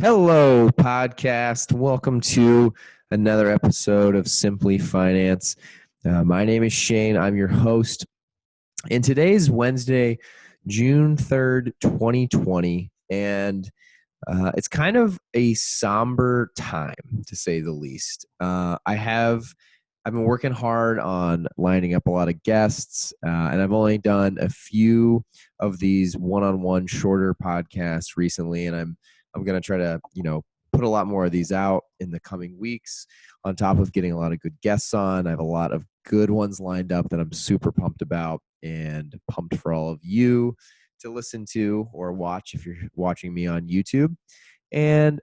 Hello, podcast. Welcome to another episode of Simply Finance. My name is Shane. I'm your host. And today is Wednesday, June 3rd, 2020. And it's kind of a somber time, to say the least. I've been working hard on lining up a lot of guests, and I've only done a few of these one-on-one shorter podcasts recently, and I'm going to try to put a lot more of these out in the coming weeks. On top of getting a lot of good guests on, I have a lot of good ones lined up that I'm super pumped about and pumped for all of you to listen to or watch if you're watching me on YouTube. And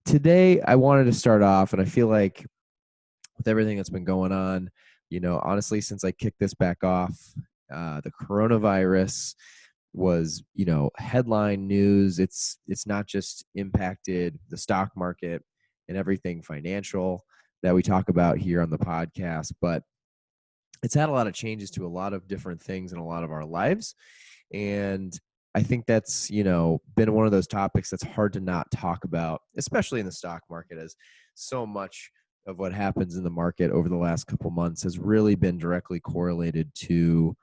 today I wanted to start off, and I feel like with everything that's been going on, honestly, since I kicked this back off, the coronavirus was, headline news. It's not just impacted the stock market and everything financial that we talk about here on the podcast, but it's had a lot of changes to a lot of different things in a lot of our lives. And I think that's, been one of those topics that's hard to not talk about, especially in the stock market, as so much of what happens in the market over the last couple months has really been directly correlated to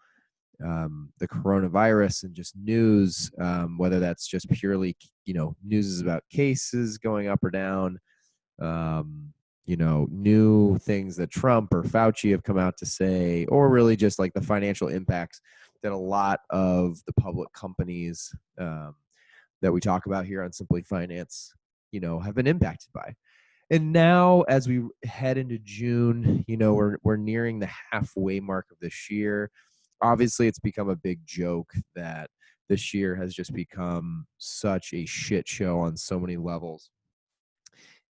the coronavirus and just news, whether that's just purely, news is about cases going up or down, new things that Trump or Fauci have come out to say, or really just like the financial impacts that a lot of the public companies that we talk about here on Simply Finance, have been impacted by. And now, as we head into June, we're nearing the halfway mark of this year. Obviously, it's become a big joke that this year has just become such a shit show on so many levels.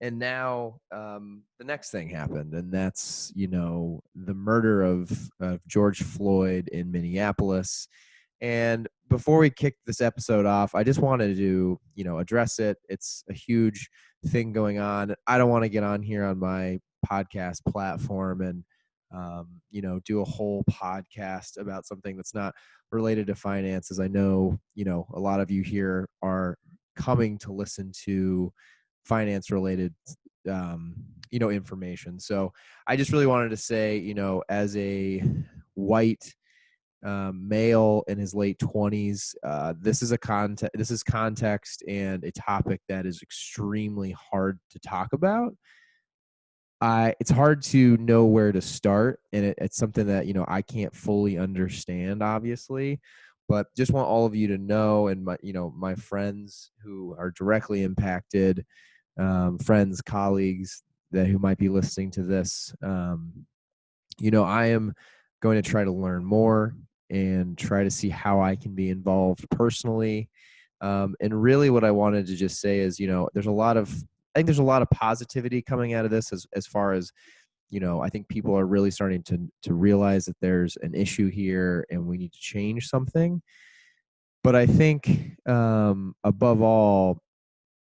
And now the next thing happened, and that's the murder of George Floyd in Minneapolis. And before we kick this episode off, I just wanted to address it. It's a huge thing going on. I don't want to get on here on my podcast platform and do a whole podcast about something that's not related to finances. I know a lot of you here are coming to listen to finance related information. So I just really wanted to say, as a white male in his late 20s, this is context and a topic that is extremely hard to talk about. It's hard to know where to start, and it's something that I can't fully understand, obviously, but just want all of you to know, and my friends who are directly impacted, friends, colleagues who might be listening to this. I am going to try to learn more and try to see how I can be involved personally. And really, what I wanted to just say is, I think there's a lot of positivity coming out of this as far as, I think people are really starting to realize that there's an issue here and we need to change something. But I think above all,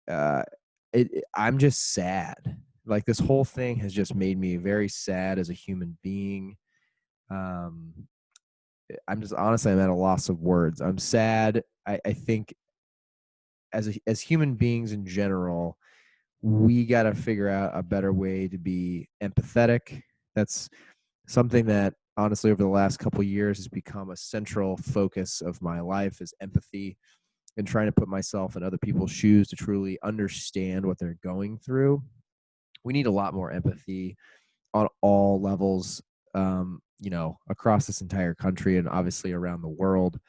I'm just sad. Like, this whole thing has just made me very sad as a human being. Um, I'm just honestly, I'm at a loss of words. I'm sad. I think as human beings in general, we got to figure out a better way to be empathetic. That's something that honestly over the last couple of years has become a central focus of my life, is empathy and trying to put myself in other people's shoes to truly understand what they're going through. We need a lot more empathy on all levels, across this entire country and obviously around the world.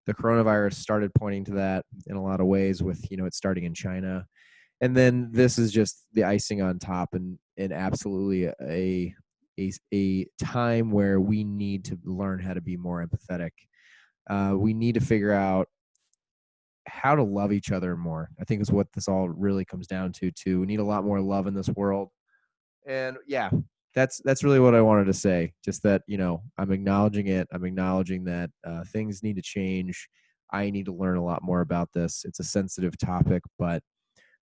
The coronavirus started pointing to that in a lot of ways with, it starting in China. And then this is just the icing on top, and absolutely a time where we need to learn how to be more empathetic. We need to figure out how to love each other more. I think is what this all really comes down to too. We need a lot more love in this world. And yeah, that's really what I wanted to say. Just that, I'm acknowledging it. I'm acknowledging that things need to change. I need to learn a lot more about this. It's a sensitive topic, but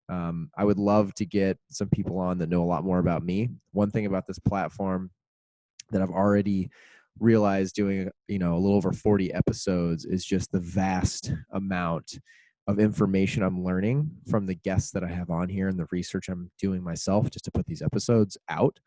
I would love to get some people on that know a lot more about me. One thing about this platform that I've already realized doing, a little over 40 episodes is just the vast amount of information I'm learning from the guests that I have on here and the research I'm doing myself just to put these episodes out.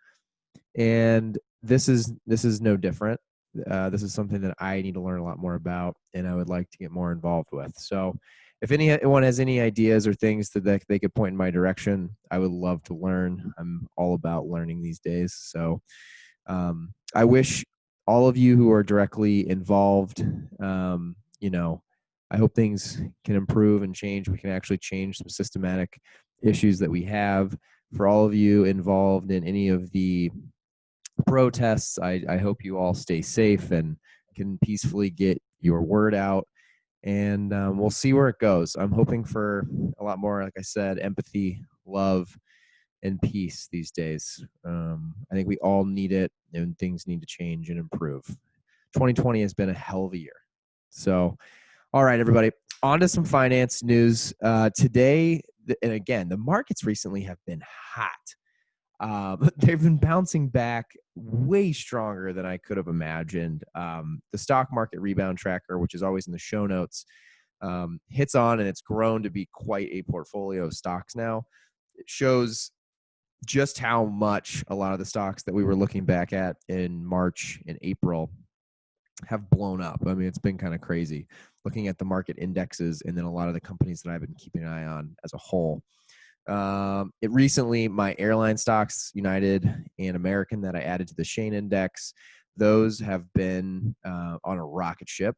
And this is no different. This is something that I need to learn a lot more about, and I would like to get more involved with. So, if anyone has any ideas or things that they could point in my direction, I would love to learn. I'm all about learning these days. So, I wish all of you who are directly involved, I hope things can improve and change. We can actually change some systematic issues that we have. For all of you involved in any of the protests, I hope you all stay safe and can peacefully get your word out. And we'll see where it goes. I'm hoping for a lot more, like I said, empathy, love, and peace these days. I think we all need it, and things need to change and improve. 2020 has been a hell of a year. So, all right, everybody, on to some finance news. Today, and again, the markets recently have been hot. They've been bouncing back way stronger than I could have imagined. The stock market rebound tracker, which is always in the show notes, hits on, and it's grown to be quite a portfolio of stocks now. It shows just how much a lot of the stocks that we were looking back at in March and April have blown up. I mean, it's been kind of crazy looking at the market indexes and then a lot of the companies that I've been keeping an eye on as a whole. It recently, my airline stocks, United and American, that I added to the Shane Index, those have been on a rocket ship.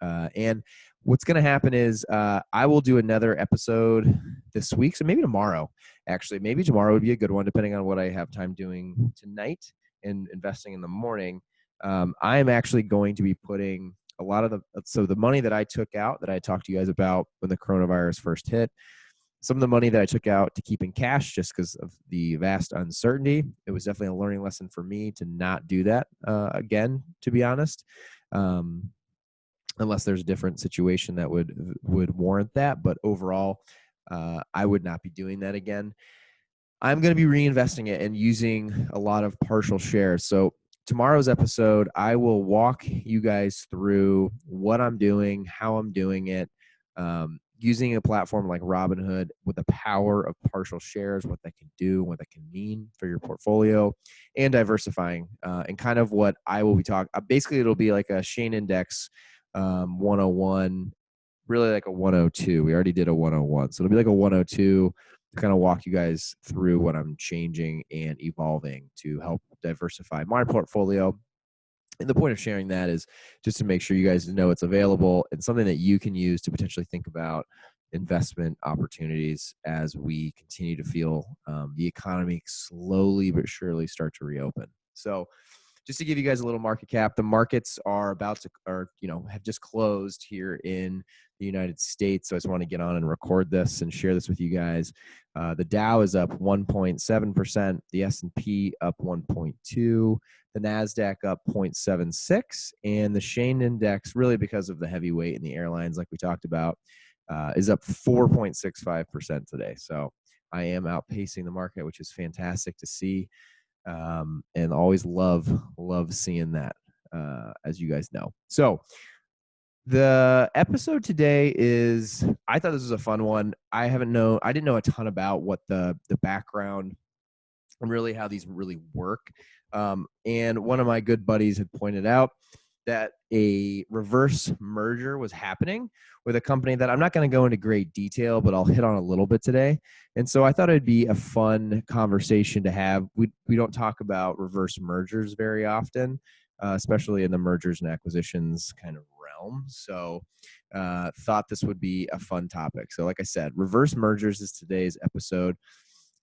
And what's going to happen is I will do another episode this week. So maybe tomorrow, actually. Maybe tomorrow would be a good one, depending on what I have time doing tonight and investing in the morning. I am actually going to be putting a lot of the money that I took out that I talked to you guys about when the coronavirus first hit, some of the money that I took out to keep in cash just because of the vast uncertainty. It was definitely a learning lesson for me to not do that again, to be honest, unless there's a different situation that would warrant that. But overall, I would not be doing that again. I'm going to be reinvesting it and using a lot of partial shares. So tomorrow's episode, I will walk you guys through what I'm doing, how I'm doing it, using a platform like Robinhood with the power of partial shares, what that can do, what that can mean for your portfolio, and diversifying, and kind of what I will be talking. Basically, it'll be like a Shane Index 101, really like a 102. We already did a 101, so it'll be like a 102 to kind of walk you guys through what I'm changing and evolving to help diversify my portfolio. And the point of sharing that is just to make sure you guys know it's available and something that you can use to potentially think about investment opportunities as we continue to feel the economy slowly but surely start to reopen. So just to give you guys a little market cap, the markets are have just closed here in the United States. So I just want to get on and record this and share this with you guys. The Dow is up 1.7%, the S&P up 1.2%, the NASDAQ up 0.76%, and the Shane Index, really because of the heavyweight in the airlines like we talked about, is up 4.65% today. So I am outpacing the market, which is fantastic to see. And always love seeing that, as you guys know. So the episode today is, I thought this was a fun one. I didn't know a ton about what the background and really how these really work. And one of my good buddies had pointed out that a reverse merger was happening with a company that I'm not going to go into great detail, but I'll hit on a little bit today. And so I thought it'd be a fun conversation to have. We don't talk about reverse mergers very often, especially in the mergers and acquisitions kind of realm. So thought this would be a fun topic. So like I said, reverse mergers is today's episode.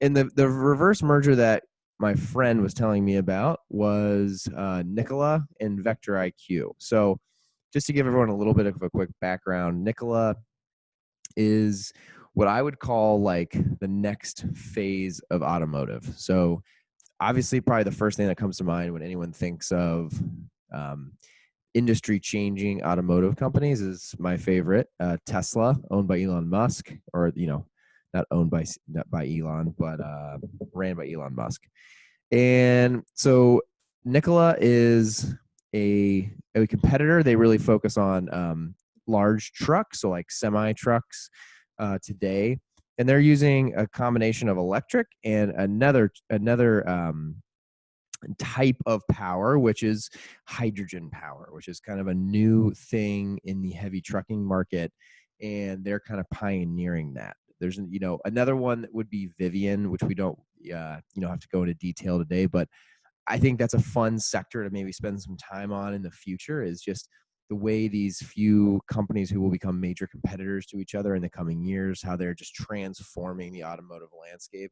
And the reverse merger that my friend was telling me about was Nikola and Vector IQ. So just to give everyone a little bit of a quick background, Nikola is what I would call like the next phase of automotive. So obviously probably the first thing that comes to mind when anyone thinks of industry changing automotive companies is my favorite, Tesla, owned by Elon Musk, or not by Elon, but ran by Elon Musk. And so Nikola is a competitor. They really focus on large trucks, so like semi trucks, today, and they're using a combination of electric and another type of power, which is hydrogen power, which is kind of a new thing in the heavy trucking market, and they're kind of pioneering that. There's another one that would be Vivian, which we don't have to go into detail today, but I think that's a fun sector to maybe spend some time on in the future, is just the way these few companies who will become major competitors to each other in the coming years, how they're just transforming the automotive landscape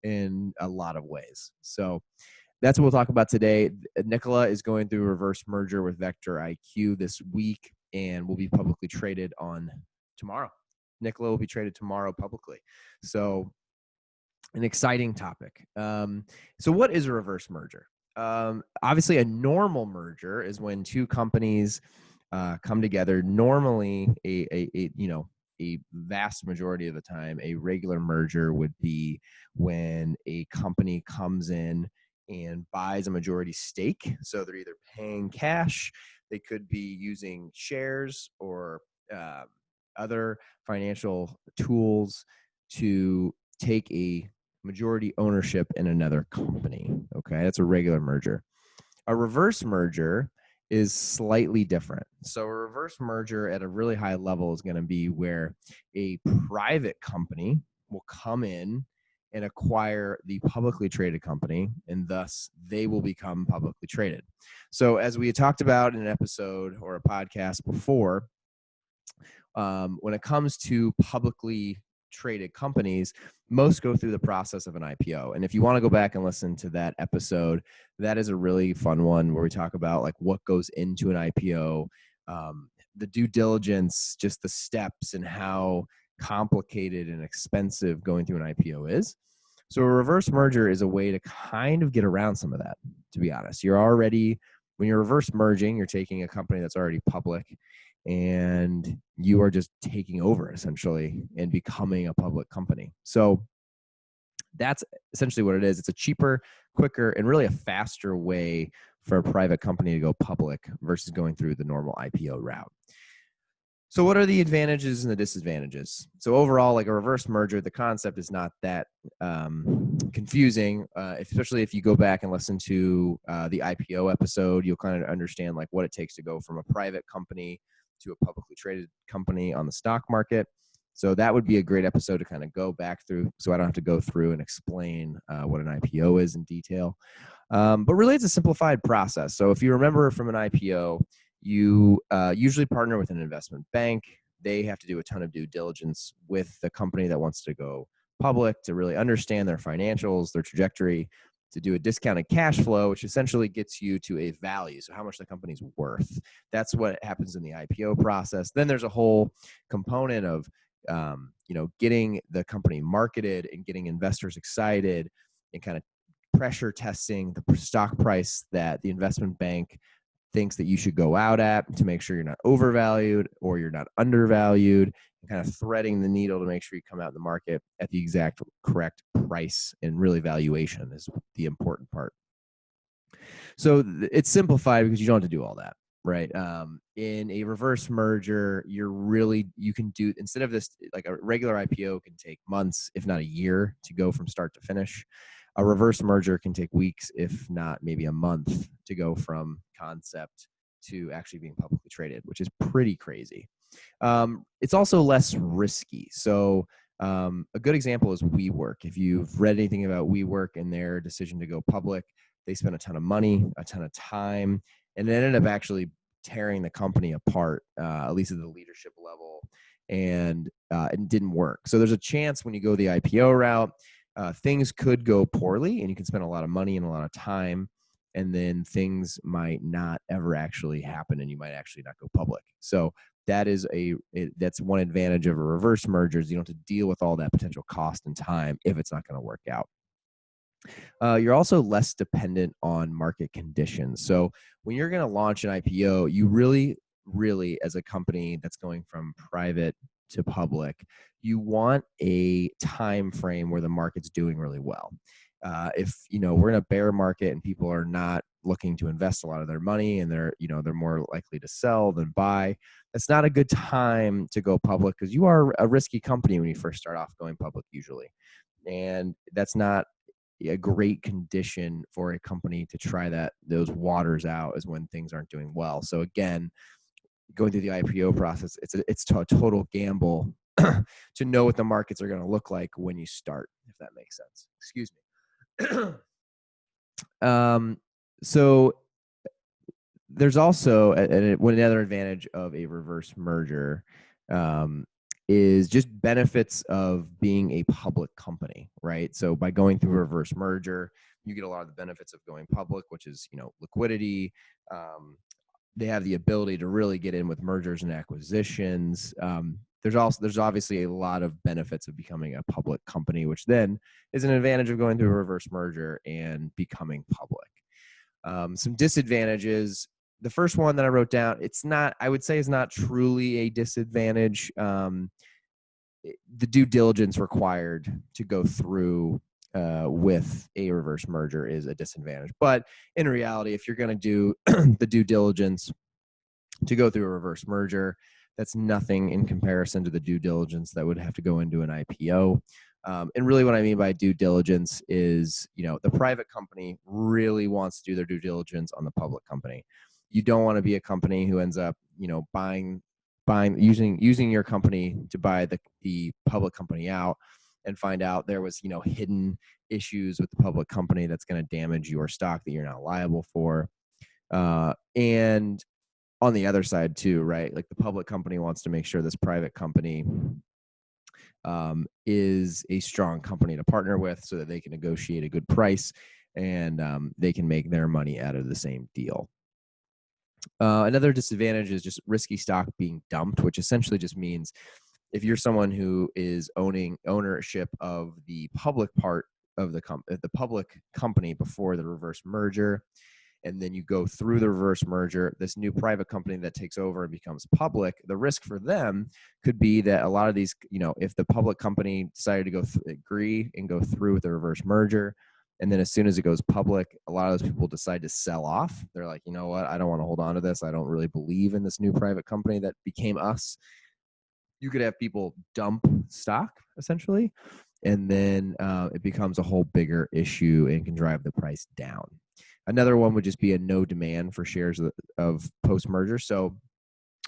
in a lot of ways. So that's what we'll talk about today. Nikola is going through a reverse merger with Vector IQ this week and will be publicly traded on tomorrow. Nikola will be traded tomorrow publicly. So an exciting topic. So what is a reverse merger? Obviously, a normal merger is when two companies come together. Normally, a vast majority of the time, a regular merger would be when a company comes in and buys a majority stake. So they're either paying cash, they could be using shares or other financial tools to take a majority ownership in another company. Okay, that's a regular merger. A reverse merger is slightly different. So a reverse merger at a really high level is going to be where a private company will come in and acquire the publicly traded company, and thus they will become publicly traded. So as we had talked about in an episode or a podcast before, when it comes to publicly traded companies, most go through the process of an IPO. And if you want to go back and listen to that episode, that is a really fun one where we talk about like what goes into an IPO, the due diligence, just the steps and how complicated and expensive going through an IPO is. So a reverse merger is a way to kind of get around some of that, to be honest. When you're reverse merging, you're taking a company that's already public and you are just taking over essentially and becoming a public company. So that's essentially what it is. It's a cheaper, quicker, and really a faster way for a private company to go public versus going through the normal IPO route. So what are the advantages and the disadvantages? So overall, like a reverse merger, the concept is not that confusing, especially if you go back and listen to the IPO episode. You'll kind of understand like what it takes to go from a private company to a publicly traded company on the stock market. So that would be a great episode to kind of go back through, so I don't have to go through and explain what an IPO is in detail. But really, it's a simplified process. So if you remember from an IPO, you usually partner with an investment bank. They have to do a ton of due diligence with the company that wants to go public to really understand their financials, their trajectory, to do a discounted cash flow, which essentially gets you to a value. So how much the company's worth. That's what happens in the IPO process. Then there's a whole component of getting the company marketed and getting investors excited and kind of pressure testing the stock price that the investment bank thinks that you should go out at to make sure you're not overvalued or you're not undervalued, and kind of threading the needle to make sure you come out in the market at the exact correct price, and really valuation is the important part. So it's simplified because you don't have to do all that, right? In a reverse merger, you can do, instead of this, like a regular IPO can take months, if not a year, to go from start to finish. A reverse merger can take weeks, if not maybe a month, to go from concept to actually being publicly traded, which is pretty crazy. It's also less risky. So a good example is WeWork. If you've read anything about WeWork and their decision to go public, they spent a ton of money, a ton of time, and it ended up actually tearing the company apart, at least at the leadership level, and it didn't work. So there's a chance when you go the IPO route, things could go poorly and you can spend a lot of money and a lot of time, and then things might not ever actually happen and you might actually not go public. So that's one advantage of a reverse merger, is you don't have to deal with all that potential cost and time if it's not going to work out. You're also less dependent on market conditions. So when you're going to launch an IPO, you really, as a company that's going from private to public, you want a time frame where the market's doing really well. If we're in a bear market and people are not looking to invest a lot of their money and they're more likely to sell than buy, that's not a good time to go public, because you are a risky company when you first start off going public usually, and that's not a great condition for a company to try those waters out, is when things aren't doing well. So again, going through the IPO process, it's a total gamble to know what the markets are going to look like when you start, if that makes sense. Excuse me. So there's also another advantage of a reverse merger, is just benefits of being a public company, right? So by going through a reverse merger, you get a lot of the benefits of going public, which is liquidity. They have the ability to really get in with mergers and acquisitions. There's obviously a lot of benefits of becoming a public company, which then is an advantage of going through a reverse merger and becoming public. Some disadvantages. The first one that I wrote down, I would say it's not truly a disadvantage. The due diligence required to go through with a reverse merger is a disadvantage. But in reality, if you're going to do the due diligence to go through a reverse merger, that's nothing in comparison to the due diligence that would have to go into an IPO. And really what I mean by due diligence is, the private company really wants to do their due diligence on the public company. You don't want to be a company who ends up, using your company to buy the public company out, and find out there was, hidden issues with the public company that's going to damage your stock that you're not liable for. And on the other side too, right? Like, the public company wants to make sure this private company is a strong company to partner with, so that they can negotiate a good price, and they can make their money out of the same deal. Another disadvantage is just risky stock being dumped, which essentially just means if you're someone who is ownership of the public part of the public company before the reverse merger, and then you go through the reverse merger, this new private company that takes over and becomes public, the risk for them could be that a lot of these, if the public company decided to agree and go through with the reverse merger, and then as soon as it goes public, a lot of those people decide to sell off. They're like, you know what? I don't want to hold on to this. I don't really believe in this new private company that became us. You could have people dump stock, essentially, and then it becomes a whole bigger issue and can drive the price down. Another one would just be a no demand for shares of post-merger. So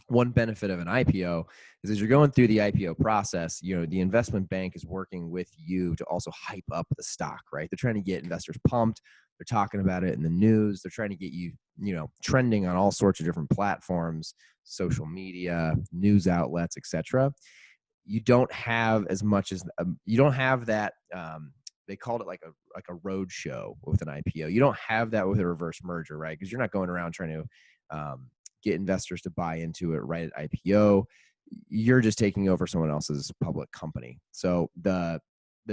one benefit of an IPO is, as you're going through the IPO process, the investment bank is working with you to also hype up the stock, right? They're trying to get investors pumped. They're talking about it in the news. They're trying to get you, trending on all sorts of different platforms, social media, news outlets, etc. You don't have as much as you don't have that. They called it like a road show with an IPO. You don't have that with a reverse merger, right? Because you're not going around trying to get investors to buy into it right at IPO. You're just taking over someone else's public company. So the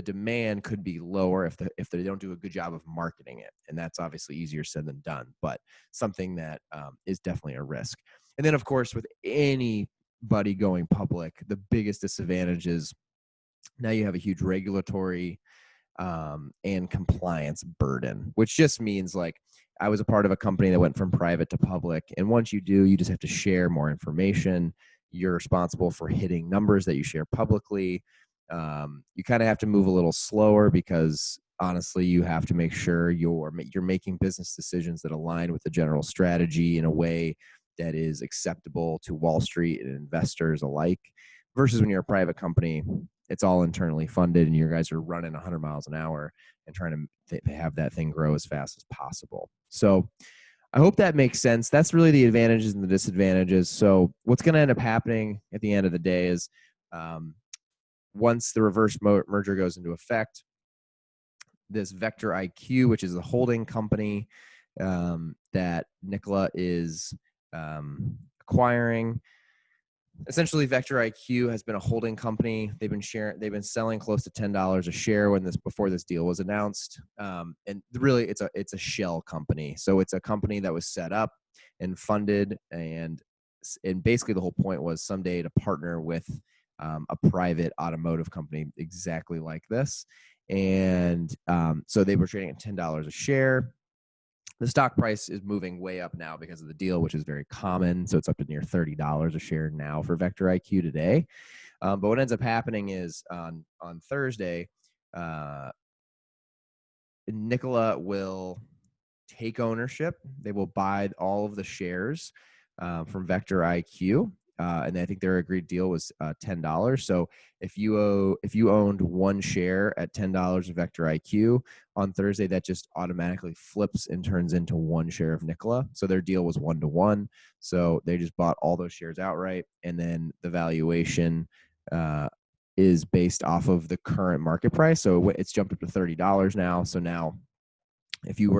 demand could be lower if they don't do a good job of marketing it, and that's obviously easier said than done, but something that is definitely a risk. And then, of course, with anybody going public, the biggest disadvantage is now you have a huge regulatory and compliance burden, which just means, like, I was a part of a company that went from private to public. And once you do, you just have to share more information. You're responsible for hitting numbers that you share publicly. You kind of have to move a little slower, because honestly, you have to make sure you're making business decisions that align with the general strategy in a way that is acceptable to Wall Street and investors alike. Versus when you're a private company, it's all internally funded, and you guys are running 100 miles an hour and trying to have that thing grow as fast as possible. So I hope that makes sense. That's really the advantages and the disadvantages. So what's going to end up happening at the end of the day is, once the reverse merger goes into effect, this Vector IQ, which is the holding company that Nikola is acquiring. Essentially, Vector IQ has been a holding company. They've been selling close to $10 a share before this deal was announced. And really, it's a shell company. So it's a company that was set up and funded, and basically the whole point was someday to partner with a private automotive company exactly like this. And so they were trading at $10 a share. The stock price is moving way up now because of the deal, which is very common. So it's up to near $30 a share now for Vector IQ today. But what ends up happening is on Thursday, Nikola will take ownership. They will buy all of the shares from Vector IQ. And I think their agreed deal was $10. So if you owned one share at $10 of Vector IQ on Thursday, that just automatically flips and turns into one share of Nikola. So their deal was 1-to-1. So they just bought all those shares outright, and then the valuation is based off of the current market price. So it's jumped up to $30 now. So now, if you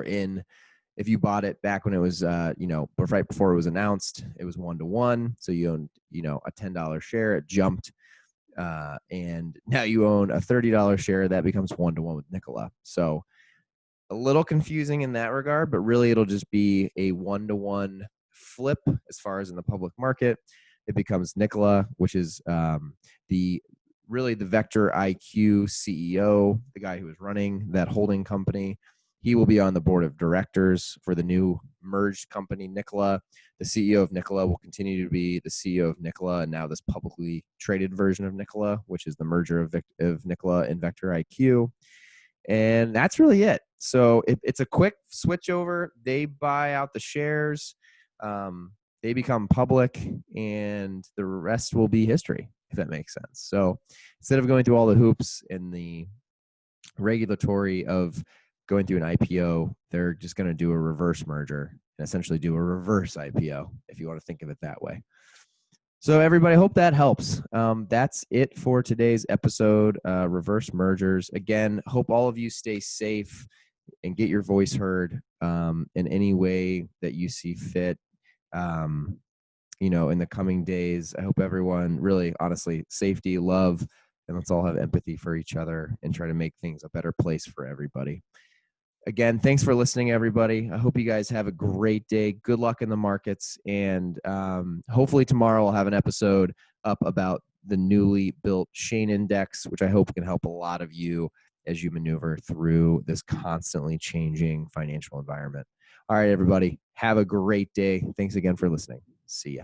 bought it back when it was, right before it was announced, it was 1-to-1. So you owned, a $10 share. It jumped, and now you own a $30 share that becomes 1-to-1 with Nikola. So a little confusing in that regard, but really it'll just be a 1-to-1 flip as far as in the public market. It becomes Nikola, which is the Vector IQ CEO, the guy who is running that holding company. He will be on the board of directors for the new merged company, Nikola. The CEO of Nikola will continue to be the CEO of Nikola, and now this publicly traded version of Nikola, which is the merger of Nikola and Vector IQ. And that's really it. So it's a quick switch over. They buy out the shares. They become public, and the rest will be history, if that makes sense. So instead of going through all the hoops and the regulatory of going through an IPO, they're just going to do a reverse merger and essentially do a reverse IPO, if you want to think of it that way. So everybody, hope that helps. That's it for today's episode, reverse mergers. Again, hope all of you stay safe and get your voice heard in any way that you see fit. In the coming days, I hope everyone really, honestly, safety, love, and let's all have empathy for each other and try to make things a better place for everybody. Again, thanks for listening, everybody. I hope you guys have a great day. Good luck in the markets. And hopefully tomorrow I'll have an episode up about the newly built Shane Index, which I hope can help a lot of you as you maneuver through this constantly changing financial environment. All right, everybody. Have a great day. Thanks again for listening. See ya.